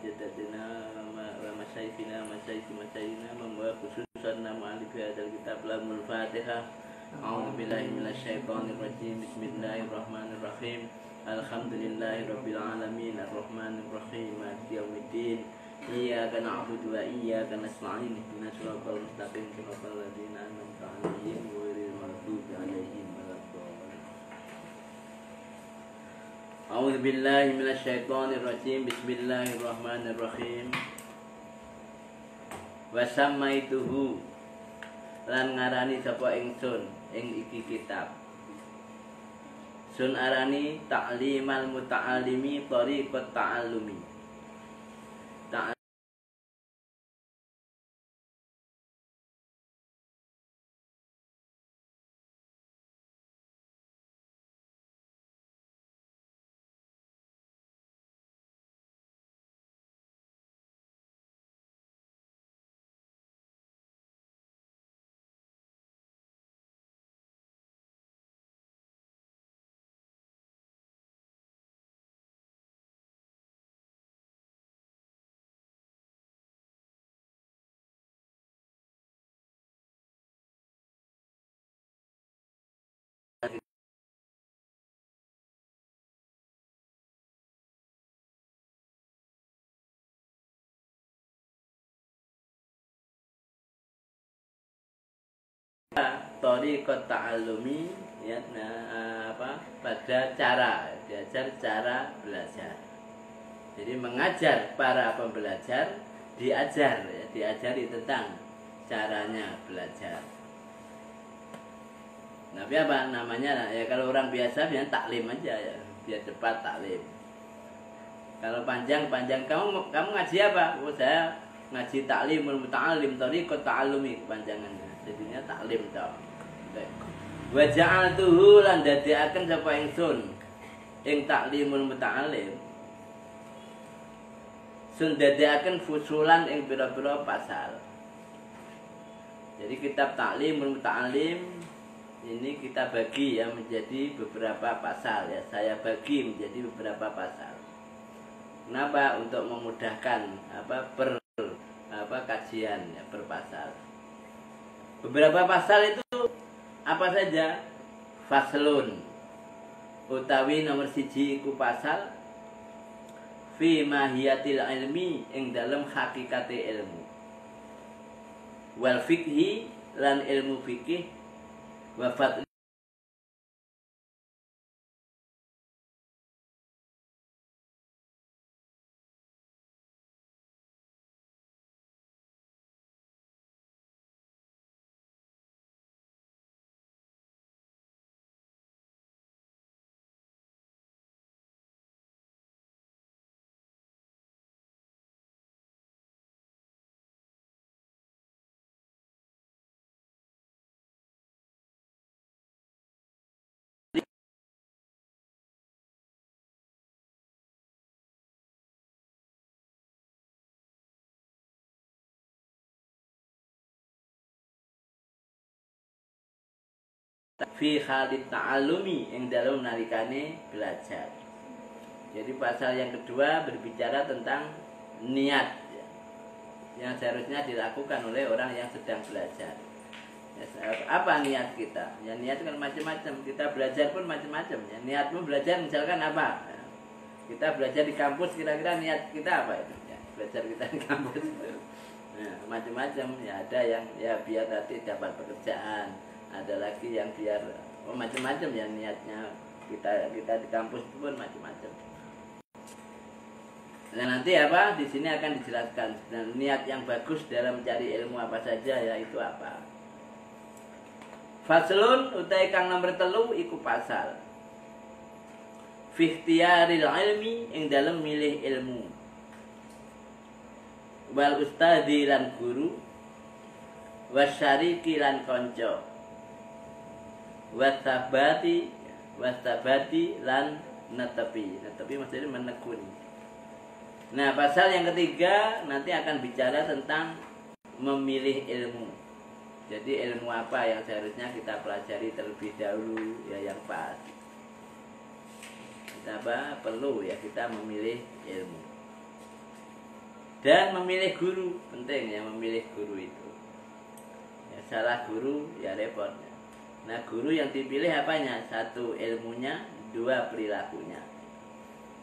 jadatina wa masyayikhina masyayikhina membawa khususan nama alif hadal kitab lamul fatihah. A'udzubillahi minasyaitonirrajim. Bismillahirrahmanirrahim. Alhamdulillahi rabbil alamin arrahmanirrahim maliki yaumiddin. Iyyaka na'budu wa iyyaka nasta'in ihdinas siratal mustaqim siratal ladzina an'amta 'alaihim ghairil maghdubi 'alaihim waladdallin. A'udzubillahi minasyaitonirrajim. Bismillahirrahmanirrahim. Wa sammaituhu lan ngarani sapa ingsun ing iki kitab. Sun arani ta'limal muta'allimi thariqat ta'allumi. Thariqat ta'allumi ya, pada cara belajar, cara belajar. Jadi mengajar para pembelajar, diajar ya, diajari tentang caranya belajar. Tapi apa namanya ya, kalau orang biasa biasanya taklim aja ya, biar cepat taklim. Kalau panjang kamu ngaji apa? Oh, saya ngaji taklimul muta'allim thariqat ta'allumi panjangannya. Jadinya taklim toh. Wa ja'altuhu lan dadiaken sapa ingsun ing taklimul muta'allim. Sun dadiaken fusulan ing pira-pira pasal. Jadi kitab taklimul muta'allim ini kita bagi ya menjadi beberapa pasal ya. Saya bagi menjadi beberapa pasal. Kenapa? Untuk memudahkan kajian ya, per pasal. Beberapa pasal itu apa saja? Faslun utawi nomor 1 iku pasal fi mahiyatil ilmi ing dalam hakikate ilmu, wal fikhi lan ilmu fikih, wa fadli fi halit ta'allumi yang dalam nalikane belajar. Jadi pasal yang kedua berbicara tentang niat ya, yang seharusnya dilakukan oleh orang yang sedang belajar. Ya, apa niat kita? Ya niat kan macam-macam. Kita belajar pun macam-macam. Ya, niatmu belajar misalkan apa? Ya, kita belajar di kampus, kira-kira niat kita apa itu? Ya, belajar kita di kampus. Ya, macam-macam. Ya ada yang ya biar nanti dapat pekerjaan. Ada lagi yang biar macam-macam ya niatnya kita di kampus itu pun macam-macam. Nah nanti apa di sini akan dijelaskan dan niat yang bagus dalam mencari ilmu apa saja ya itu apa. Faslun utai kang nomor 3 iku pasal fi ikhtiyaril ilmi ing dalam milih ilmu, wal ustadzi lan guru, wasyariki lan konco, wasabati lan netepi maksudnya menekuni. Nah pasal yang ketiga nanti akan bicara tentang memilih ilmu. Jadi ilmu apa yang seharusnya kita pelajari terlebih dahulu ya yang pas. Kita perlu ya kita memilih ilmu. Dan memilih guru, penting ya, memilih guru itu. Ya, salah guru ya repot. Nah, guru yang dipilih apanya? Satu, ilmunya, dua, perilakunya.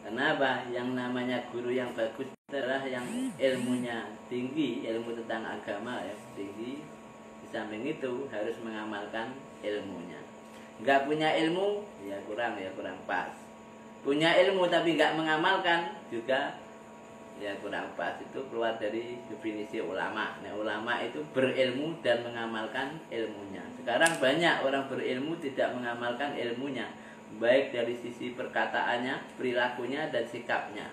Kenapa? Yang namanya guru yang bagus adalah yang ilmunya tinggi, ilmu tentang agama ya tinggi. Di samping itu harus mengamalkan ilmunya. Nggak punya ilmu ya kurang pas. Punya ilmu tapi nggak mengamalkan juga ya kurang pas. Itu keluar dari definisi ulama. Nah, ulama itu berilmu dan mengamalkan ilmunya. Sekarang banyak orang berilmu tidak mengamalkan ilmunya, baik dari sisi perkataannya, perilakunya, dan sikapnya.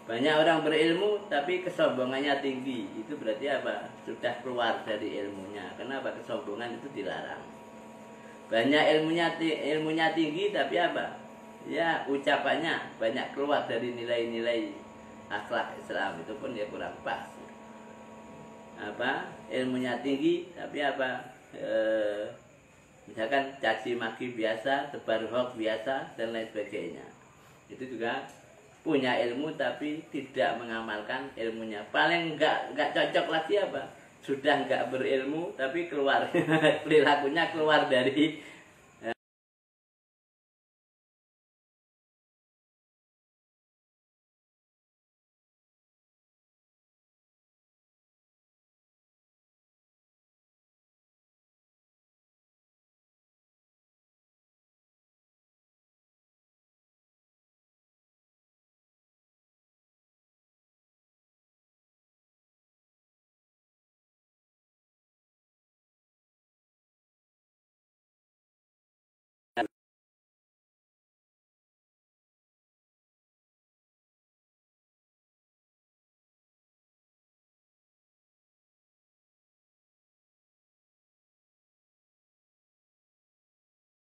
Banyak orang berilmu tapi kesombongannya tinggi. Itu berarti apa? Sudah keluar dari ilmunya. Kenapa? Kesombongan itu dilarang. Banyak ilmunya tinggi tapi apa? Ya ucapannya banyak keluar dari nilai-nilai akhlak Islam. Itu pun ya kurang pas. Apa? Ilmunya tinggi tapi apa? Misalkan caci maki biasa, tebar hoax biasa, dan lain sebagainya. Itu juga punya ilmu tapi tidak mengamalkan ilmunya. Paling nggak cocok lagi apa? Sudah nggak berilmu tapi keluar perilakunya keluar dari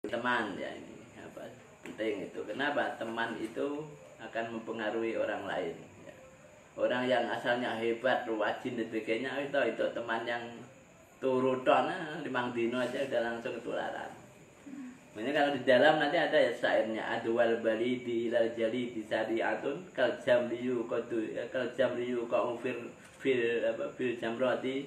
teman ya. Ini apa penting itu. Kenapa? Teman itu akan mempengaruhi orang lain ya. Orang yang asalnya hebat, rajin dan sebagainya, itu teman yang turuton 5 dino aja udah langsung ketularan. Makanya kalau di dalam nanti ada ya syairnya, adwal bali di ilal jali di sariatun kal jamriyu qadu kal jamriyu qaufir fil jamrati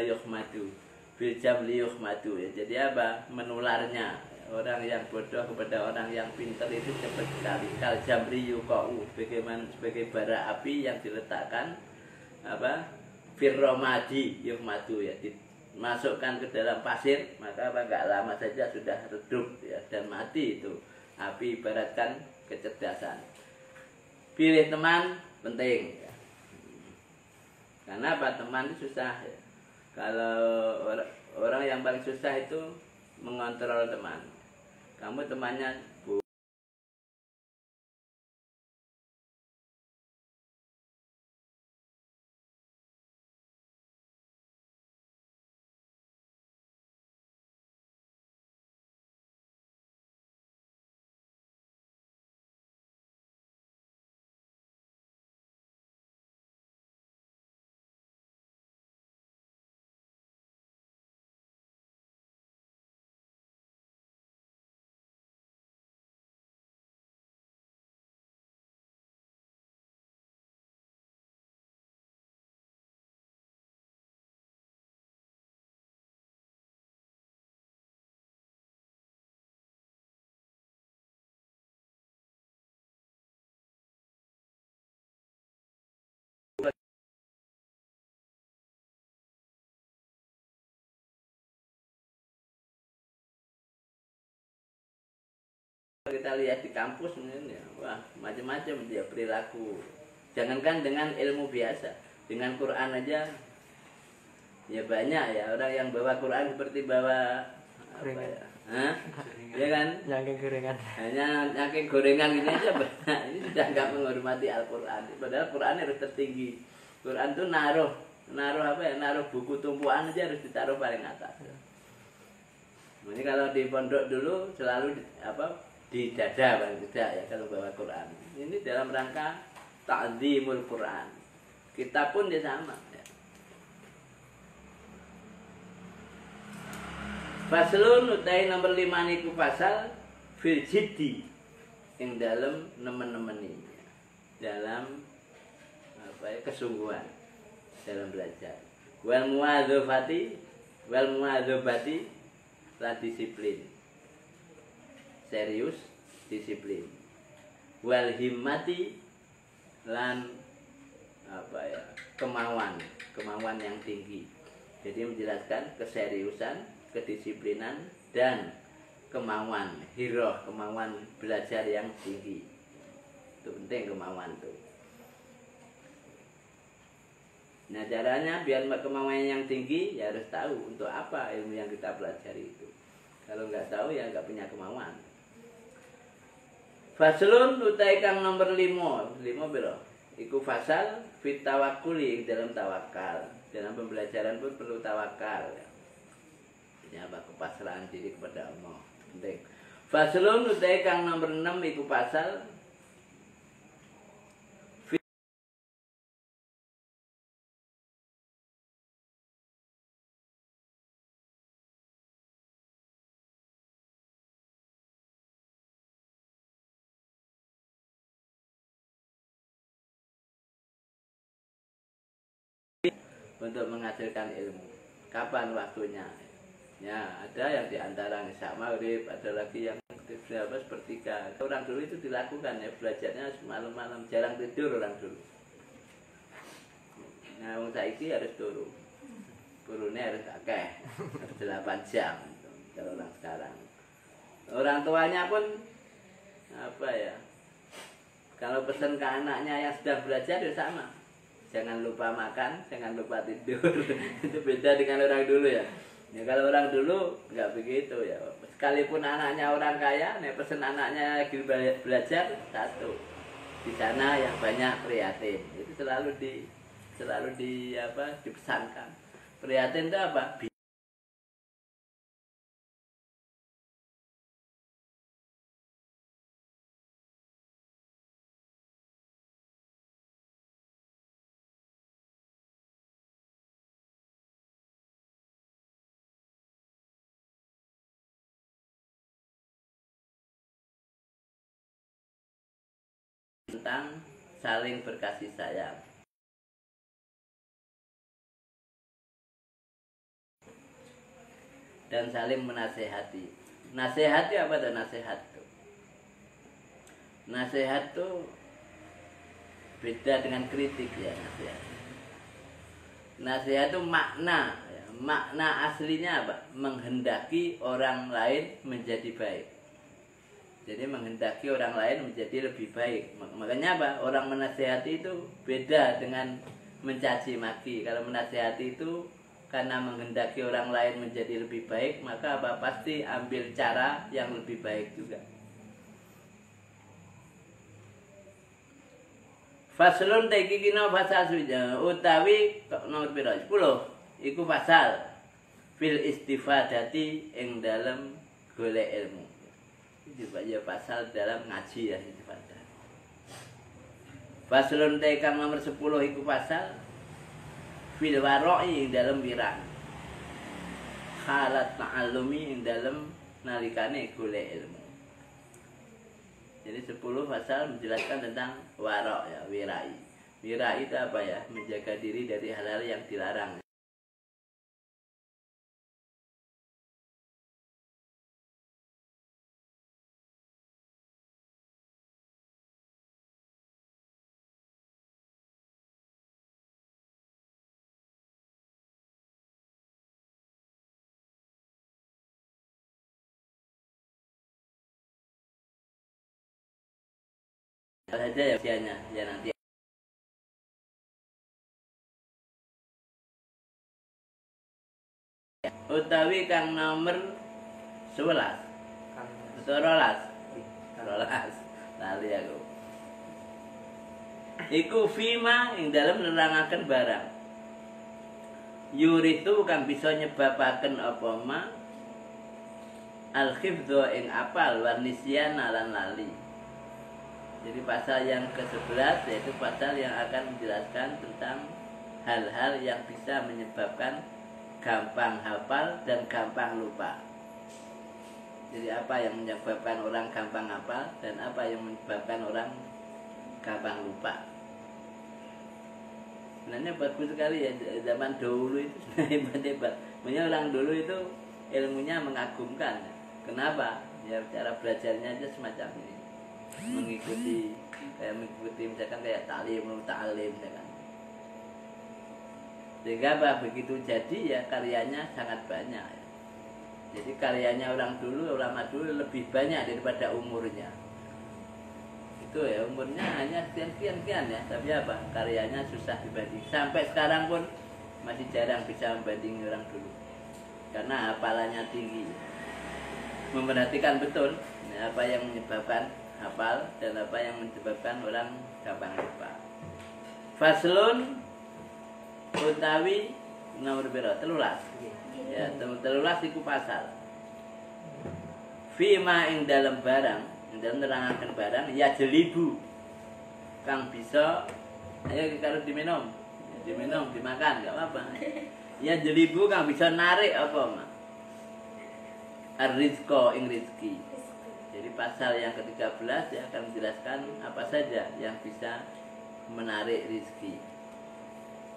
yuhmadu fil jamli yuhmadu ya. Jadi apa? Menularnya orang yang bodoh kepada orang yang pintar itu cepat sekali. Kal jamriyu qau sebagai bara api yang diletakkan apa? Fir ramadi yuhmadu ya, masukkan ke dalam pasir, maka apa nggak lama saja sudah redup ya, dan mati itu api. Ibaratkan kecerdasan. Pilih teman penting ya. Karena apa? Teman itu susah ya. Kalau orang yang paling susah itu mengontrol teman. Kamu temannya kita lihat di kampus mungkin ya, wah macam-macam dia perilaku. Jangankan dengan ilmu biasa, dengan Quran aja ya banyak ya orang yang bawa Quran seperti bawa apa ya? Hah? Ya kan? Nyangking gorengan. Hanya nyangking gorengan gini aja banyak. Ini sudah nggak menghormati Al-Quran. Padahal Quran harus tertinggi. Quran tuh naruh apa ya? Naruh buku tumpuan aja harus ditaruh paling atas. Ini kalau di pondok dulu selalu apa? Di dada paling tidak ya kalau bawa Quran. Ini dalam rangka ta'zimul Quran. Kita pun dia sama ya. Faslun utai nomor 5 niku pasal fil jiddi yang dalam nemen-nemen ini. Dalam kesungguhan dalam belajar. Wal muadzabati lan disiplin. Serius, disiplin. Wal himmati lan kemauan yang tinggi. Jadi menjelaskan keseriusan, kedisiplinan dan kemauan belajar yang tinggi. Itu penting kemauan tuh. Nah caranya biar kemauan yang tinggi ya harus tahu untuk apa ilmu yang kita pelajari itu. Kalau nggak tahu ya nggak punya kemauan. Faslun utai kang nomor 5 biro. Iku fasal fit tawakkuli dalam tawakal. Dalam pembelajaran pun perlu tawakal. Ini apa kepasrahan diri kepada Allah. Penting. Faslun utai kang nomor 6 iku pasal untuk menghasilkan ilmu. Kapan waktunya? Ya, ada yang diantara Isya Maghrib, ada lagi yang sepertiga. Orang dulu itu dilakukan ya, belajarnya malam-malam, jarang tidur orang dulu. Nah, orang saiki harus turun. Turunnya harus akeh, harus 8 jam kalau orang sekarang. Orang tuanya pun kalau pesan ke anaknya yang sedang belajar ya sama. Jangan lupa makan, jangan lupa tidur. Itu beda dengan orang dulu ya. Ya kalau orang dulu nggak begitu ya. Sekalipun anaknya orang kaya, nih pesen anaknya lagi belajar satu. Di sana yang banyak prihatin. Itu selalu dipesankan. Prihatin itu apa? Tentang saling berkasih sayang. Dan saling menasehati. Nasehati apa tuh nasihat tuh? Nasihat tuh beda dengan kritik ya nasihat. Nasihat itu makna, ya. Makna aslinya apa? Menghendaki orang lain menjadi baik. Jadi menghendaki orang lain menjadi lebih baik. Makanya apa? Orang menasihati itu beda dengan mencaci maki. Kalau menasihati itu karena menghendaki orang lain menjadi lebih baik, maka apa? Pasti ambil cara yang lebih baik juga. Faslun taiki kina fasal suja utawi nomor piro 10 iku fasal fil istifadati ing dalam golek ilmu. Juga ya pasal dalam ngaji ya istifadah. Faslun taiki nomor 10 iku fasal fil waroi ing dalam wirang. Halat ta'allumi ing dalam nalikane golek ilmu. Jadi 10 pasal menjelaskan tentang warok ya, wirai. Wirai itu apa ya? Menjaga diri dari hal-hal yang dilarang. Saja ya usianya ya nanti. Utawi kang nomor 11 atau rolas lali aku iku fima ing dalam nerangaken barang yuritu kang bisa nyebabaken apa ma al khifdhu ing apal wan nisyana lan lali. Jadi pasal yang ke-11 yaitu pasal yang akan menjelaskan tentang hal-hal yang bisa menyebabkan gampang hafal dan gampang lupa. Jadi apa yang menyebabkan orang gampang hafal dan apa yang menyebabkan orang gampang lupa. Sebenarnya bagus sekali ya, zaman dulu itu hebat-hebat. Makanya orang dulu itu ilmunya mengagumkan. Kenapa? Ya cara belajarnya aja semacam ini. Mengikuti misalkan kayak ta'lim misalkan. Sehingga apa? Begitu jadi ya karyanya sangat banyak. Jadi karyanya orang dulu, ulama dulu lebih banyak daripada umurnya. Itu ya umurnya hanya sekian ya, tapi apa? Karyanya susah dibanding. Sampai sekarang pun masih jarang bisa membandingi orang dulu. Karena hafalannya tinggi. Memperhatikan betul ya, apa yang menyebabkan hafal dan apa yang menyebabkan orang gampang lupa. Faslun utawi nomor piro? 13. Ya, 13 iku pasal. Fima ing dalam barang, dalam nerangkan barang ya jelibu kang bisa ayo kalau diminum dimakan gak apa-apa ya jelibu kang bisa narik apa mak ar-rizqa ing rizki. Jadi pasal yang ke-13 ya akan menjelaskan apa saja yang bisa menarik rizki,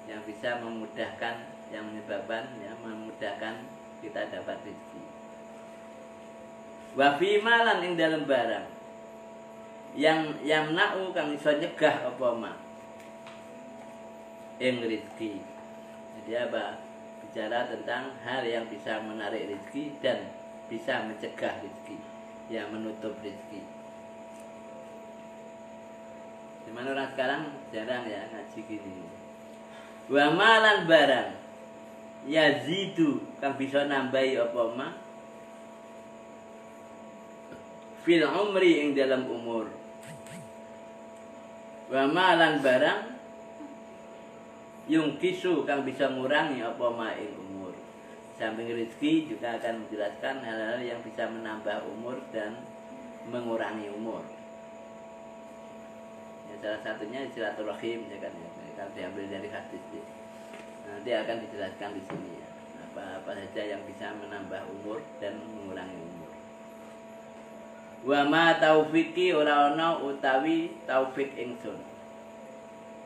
yang bisa memudahkan, yang menyebabkan ya memudahkan kita dapat rizki. Wa fi malan ing dalam barang yang na'u kang iso nyegah apa ma ing rezeki. Jadi apa? Bicara tentang hal yang bisa menarik rezeki dan bisa mencegah rezeki, yang menutup rezeki. Cuman orang sekarang jarang ya ngaji gini. Wa malan barang yazidu kang bisa nambahi apa ma fil umri ing dalam umur. Wa malan barang yung kisu kang bisa ngurangi apa ma ing umur. Samping rezeki juga akan menjelaskan hal-hal yang bisa menambah umur dan mengurangi umur. Ya, salah satunya silaturahim ya kan, kan diambil dari hadis ya. Nanti akan dijelaskan di sini ya. Apa saja yang bisa menambah umur dan mengurangi umur. Wa ma taufiki ora ana utawi taufik ingsun.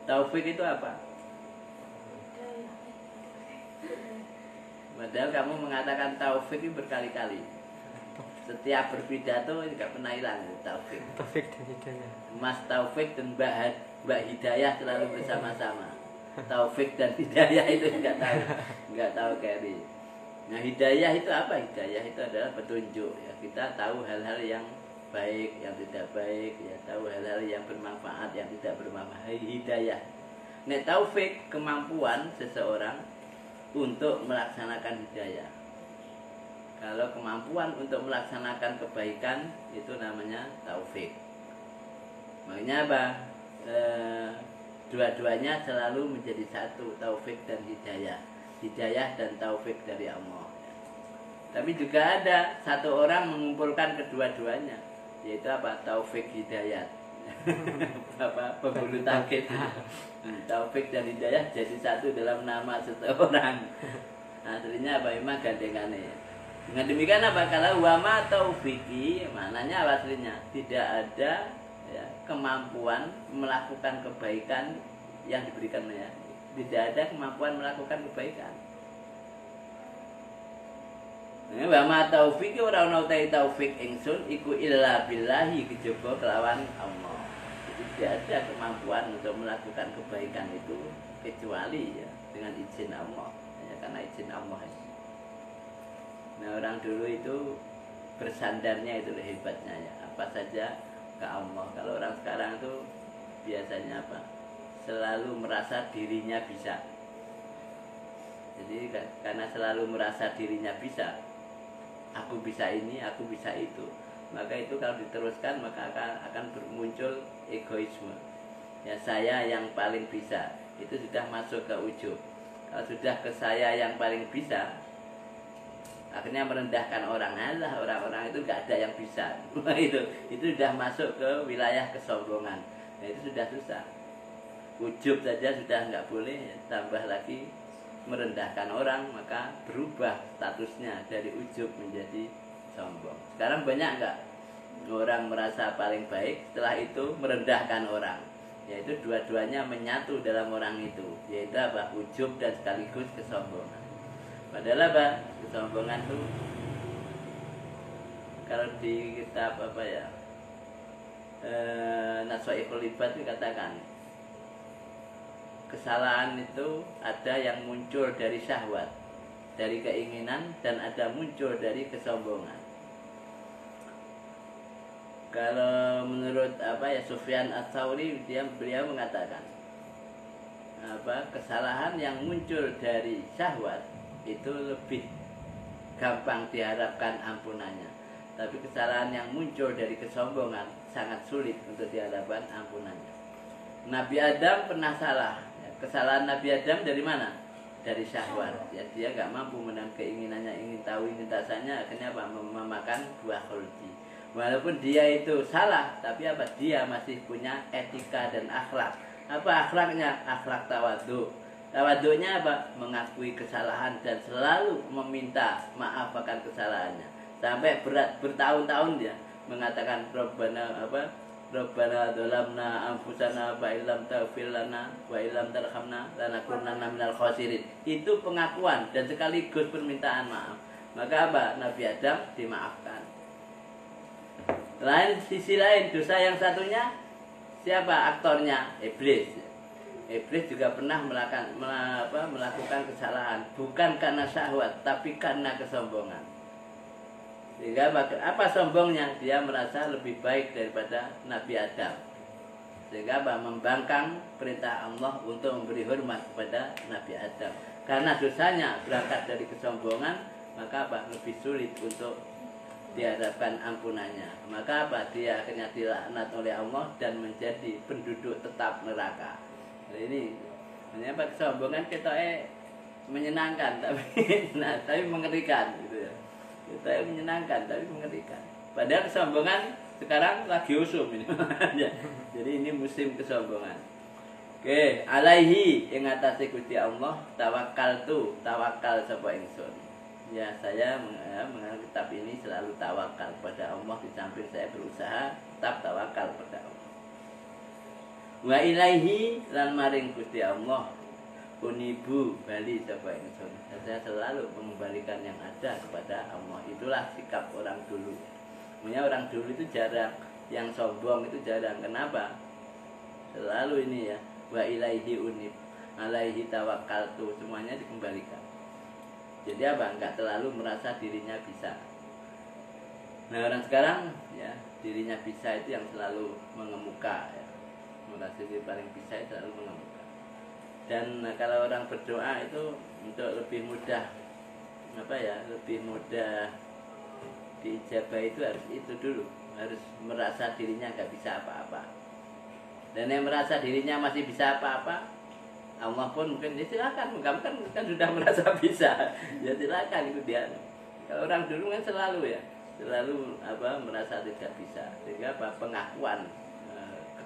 Taufik itu apa? Padahal kamu mengatakan taufik itu berkali-kali. Setiap berpidato tidak pernah hilang taufik. Taufik dan hidayah. Mas Taufik dan Mbak Hidayah selalu bersama-sama. Taufik dan Hidayah itu enggak tahu kali. Nah, hidayah itu apa? Hidayah itu adalah petunjuk ya. Kita tahu hal-hal yang baik, yang tidak baik, ya tahu hal-hal yang bermanfaat, yang tidak bermanfaat. Hidayah. Nek taufik kemampuan seseorang untuk melaksanakan hidayah. Kalau kemampuan untuk melaksanakan kebaikan itu namanya taufik. Makanya apa? Dua-duanya selalu menjadi satu, taufik dan hidayah. Hidayah dan taufik dari Allah. Tapi juga ada satu orang mengumpulkan kedua-duanya, yaitu apa? Taufik hidayat. Apa? Pembulu tangkis. Taufik dan hidayah jadi satu dalam nama seseorang. Aslinya apa? Memang gandengannya. Dengan demikian apa? Kalau wama taufiki, maknanya apa aslinya? Tidak ada ya, kemampuan melakukan kebaikan yang diberikan ya. Tidak ada kemampuan melakukan kebaikan. Wama taufiki ora ana utai taufik ingsun iku illa billahi kejaba kelawan Allah. Tidak ada kemampuan untuk melakukan kebaikan itu kecuali ya dengan izin Allah ya, karena izin Allah. Nah, orang dulu itu bersandarnya itu hebatnya ya, apa saja ke Allah. Kalau orang sekarang itu biasanya apa? Selalu merasa dirinya bisa. Jadi karena selalu merasa dirinya bisa, aku bisa ini, aku bisa itu, maka itu kalau diteruskan maka akan bermuncul egoisme. Ya, saya yang paling bisa, itu sudah masuk ke ujub. Kalau sudah ke saya yang paling bisa, akhirnya merendahkan orang. Alah, orang-orang itu nggak ada yang bisa. itu sudah masuk ke wilayah kesombongan. Nah, itu sudah susah. Ujub saja sudah nggak boleh, tambah lagi merendahkan orang, maka berubah statusnya dari ujub menjadi sombong. Sekarang banyak nggak orang merasa paling baik, setelah itu merendahkan orang. yaitu dua-duanya menyatu dalam orang itu, yaitu apa? Ujub dan sekaligus kesombongan. Padahal apa? Kesombongan itu kalau di kitab apa ya, Naswaiful Ibad dikatakan kesalahan itu ada yang muncul dari syahwat, dari keinginan, dan ada muncul dari kesombongan. Kalau menurut apa ya, Sufyan Ats-Tsauri, beliau mengatakan apa, kesalahan yang muncul dari syahwat itu lebih gampang diharapkan ampunannya, tapi kesalahan yang muncul dari kesombongan sangat sulit untuk diharapkan ampunannya. Nabi Adam pernah salah. Kesalahan Nabi Adam dari mana? Dari syahwat. Ya, dia nggak mampu menahan keinginannya, ingin tahu, ingin rasanya, akhirnya apa? Memakan buah khuldi. Walaupun dia itu salah, tapi apa? Dia masih punya etika dan akhlak. Apa akhlaknya? Akhlak tawadhu. Tawadhunya apa? Mengakui kesalahan dan selalu meminta maaf akan kesalahannya. Sampai bertahun-tahun dia mengatakan Rabbana apa? Rabbana dzalamna anfusana wa illam taghfir lana wa illam tarhamna lanakunanna minal khasirin. Itu pengakuan dan sekaligus permintaan maaf. Maka apa? Nabi Adam dimaafkan. Lain sisi lain, dosa yang satunya siapa aktornya? Iblis. Iblis juga pernah melakukan kesalahan, bukan karena syahwat tapi karena kesombongan. Sehingga apa sombongnya? Dia merasa lebih baik daripada Nabi Adam. Sehingga apa? Membangkang perintah Allah untuk memberi hormat kepada Nabi Adam. Karena dosanya berangkat dari kesombongan, maka apa? Lebih sulit untuk diharapkan ampunannya. Maka apa? Dia akhirnya dilaknat oleh Allah dan menjadi penduduk tetap neraka. Jadi ini apa? Kesombongan kita menyenangkan tapi mengerikan gitu ya. Kita menyenangkan tapi mengerikan. Padahal kesombongan sekarang lagi usum ini. Jadi ini musim kesombongan. Oke, alaihi ing atase Gusti Allah tawakal sapa ingsun. Ya, saya mengenal kitab ini selalu tawakal pada Allah, di samping saya berusaha tetap tawakal pada Allah. Wa ilaihi lan maring Gusti Allah unibu bali sapa ingsun. Saya selalu mengembalikan yang ada kepada Allah. Itulah sikap orang dulu. Sebenarnya orang dulu itu jarang, yang sombong itu jarang. Kenapa? Selalu ini ya, wa ilaihi unib, alaihi tawakkaltu, semuanya dikembalikan. Jadi apa? Enggak terlalu merasa dirinya bisa. Nah, orang sekarang ya, dirinya bisa itu yang selalu mengemuka ya. Merasa diri paling bisa itu selalu mengemuka. Dan kalau orang berdoa itu untuk lebih mudah lebih mudah diijabah itu harus itu dulu, harus merasa dirinya nggak bisa apa-apa. Dan yang merasa dirinya masih bisa apa-apa, Allah pun mungkin ya silakan, kamu kan sudah merasa bisa, ya silakan itu dia. Kalau orang dulu kan selalu merasa tidak bisa, sehingga pengakuan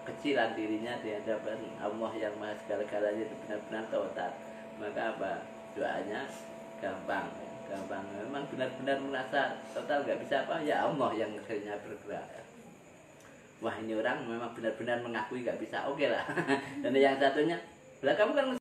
kekecilan dirinya di hadapan Allah yang Maha segala-galanya itu benar-benar total. Maka doanya gampang. Memang benar-benar merasa total nggak bisa apa, ya Allah yang akhirnya bergerak. Wah, ini orang memang benar-benar mengakui nggak bisa, oke lah. Dan yang satunya, lah kamu kan